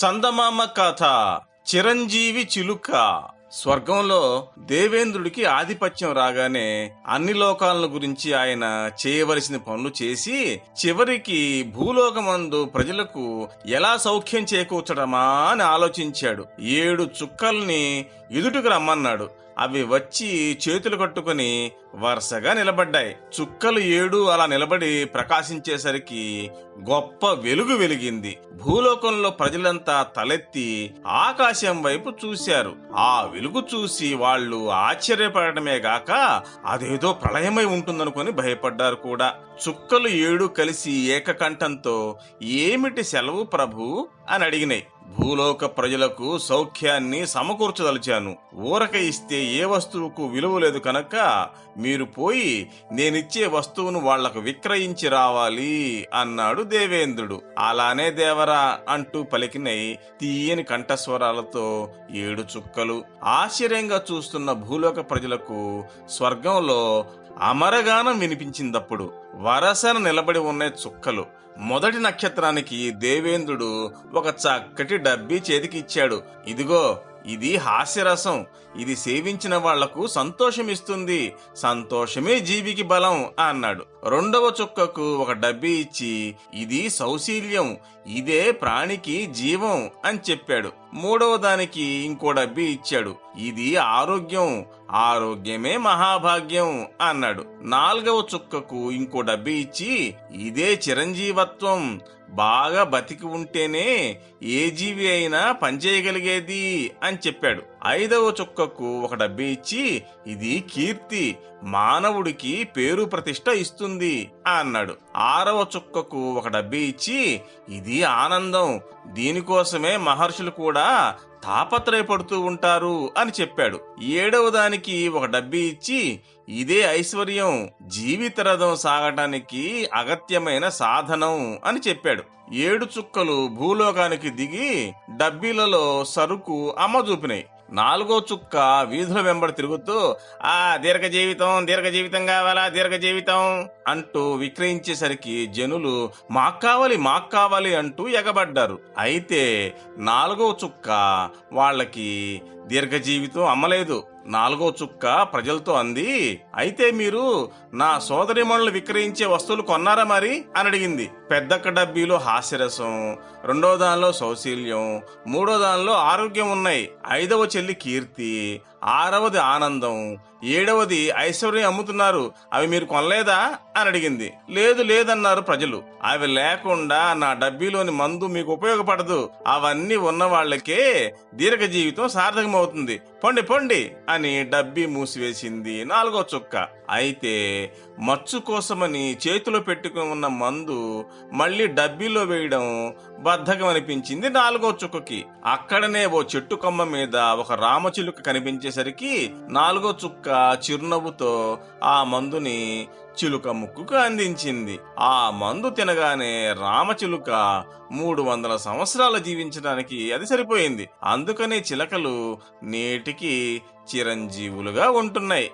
చందమామ కథ. చిరంజీవి చిలుక. స్వర్గంలో దేవేంద్రుడికి ఆధిపత్యం రాగానే అన్ని లోకాలను గురించి ఆయన చేయవలసిన పనులు చేసి చివరికి భూలోకమందు ప్రజలకు ఎలా సౌఖ్యం చేకూర్చడమా అని ఆలోచించాడు. 7 చుక్కల్ని ఎదుటికి రమ్మన్నాడు. అవి వచ్చి చేతులు కట్టుకుని వరుసగా నిలబడ్డాయి. చుక్కలు 7 అలా నిలబడి ప్రకాశించేసరికి గొప్ప వెలుగు వెలిగింది. భూలోకంలో ప్రజలంతా తలెత్తి ఆకాశం వైపు చూశారు. ఆ వెలుగు చూసి వాళ్ళు ఆశ్చర్యపడటమే గాక అదేదో ప్రళయమై ఉంటుందనుకొని భయపడ్డారు కూడా. చుక్కలు 7 కలిసి ఏకకంఠంతో ఏమిటి సెలవు ప్రభు అని అడిగినాయి. భూలోక ప్రజలకు సౌఖ్యాన్ని సమకూర్చదలిచాను. ఊరక ఇస్తే ఏ వస్తువుకు విలువ లేదు కనుక మీరు పోయి నేనిచ్చే వస్తువును వాళ్లకు విక్రయించి రావాలి అన్నాడు దేవేంద్రుడు. అలానే దేవరా అంటూ పలికినై తీయని కంఠస్వరాలతో 7 చుక్కలు. ఆశ్చర్యంగా చూస్తున్న భూలోక ప్రజలకు స్వర్గంలో అమరగానం వినిపించిందప్పుడు. వరసన నిలబడి ఉన్న చుక్కలు. మొదటి నక్షత్రానికి దేవేంద్రుడు ఒక చక్కటి డబ్బీ చేతికిచ్చాడు. ఇదిగో, ఇది హాస్యరసం. ఇది సేవించిన వాళ్లకు సంతోషమిస్తుంది. సంతోషమే జీవికి బలం అన్నాడు. రెండవ చుక్కకు ఒక డబ్బీ ఇచ్చి ఇది సౌశీల్యం, ఇదే ప్రాణికి జీవం అని చెప్పాడు. మూడవ దానికి ఇంకో డబ్బీ ఇచ్చాడు. ఇది ఆరోగ్యం, ఆరోగ్యమే మహాభాగ్యం అన్నాడు. నాలుగవ చుక్కకు ఇంకో డబ్బీ ఇచ్చి ఇదే చిరంజీవత్వం, బాగా బతికి ఉంటేనే ఏ జీవి అయినా పనిచేయగలిగేది అని చెప్పాడు. ఐదవ చుక్కకు ఒక డబ్బీ ఇచ్చి ఇది కీర్తి, మానవుడికి పేరు ప్రతిష్ట ఇస్తుంది అన్నాడు. ఆరవ చుక్కకు ఒక డబ్బీ ఇచ్చి ఇది ఆనందం, దీనికోసమే మహర్షులు కూడా తాపత్రయపడుతూ ఉంటారు అని చెప్పాడు. ఏడవ దానికి ఒక డబ్బీ ఇచ్చి ఇదే ఐశ్వర్యం, జీవిత రథం సాగటానికి అగత్యమైన సాధనం అని చెప్పాడు. 7 చుక్కలు భూలోకానికి దిగి డబ్బీలలో సరుకు అమ్మజూపినాయి. నాలుగో చుక్క వీధుల వెంబడి తిరుగుతూ దీర్ఘ జీవితం కావాలా, దీర్ఘ జీవితం అంటూ విక్రయించేసరికి జనులు మాక్కావాలి అంటూ ఎగబడ్డారు. అయితే నాలుగో చుక్క వాళ్ళకి దీర్ఘ జీవితం అమ్మలేదు. నాలుగో చుక్క ప్రజలతో అంది, అయితే మీరు నా సోదరిమణులు విక్రయించే వస్తువులు కొన్నారా మరి అని అడిగింది. పెద్దక్క డబ్బీలో హాస్యరసం, రెండో దానిలో సౌశీల్యం, మూడో దానిలో ఆరోగ్యం ఉన్నాయి. ఐదవ చెల్లి కీర్తి, ఆరవది ఆనందం, ఏడవది ఐశ్వర్యం అమ్ముతున్నారు. అవి మీరు కొనలేదా అని అడిగింది. లేదన్నారు ప్రజలు. అవి లేకుండా నా డబ్బీలోని మందు మీకు ఉపయోగపడదు. అవన్నీ ఉన్న వాళ్లకే దీర్ఘ జీవితం సార్థకమవుతుంది. పొండి అని డబ్బీ మూసివేసింది నాలుగో చుక్క. అయితే మచ్చు కోసమని చేతిలో పెట్టుకుని ఉన్న మందు మళ్లీ డబ్బీలో వేయడం బద్ధకం అనిపించింది నాలుగో చుక్కకి. అక్కడనే ఓ చెట్టు కొమ్మ మీద ఒక రామచిలుక కనిపించేసరికి నాలుగో చుక్క చిరునవ్వుతో ఆ మందుని చిలుక ముక్కుకు అందించింది. ఆ మందు తినగానే రామచిలుక 300 సంవత్సరాలు జీవించడానికి అది సరిపోయింది. అందుకనే చిలకలు నేటికి చిరంజీవులుగా ఉంటున్నాయి.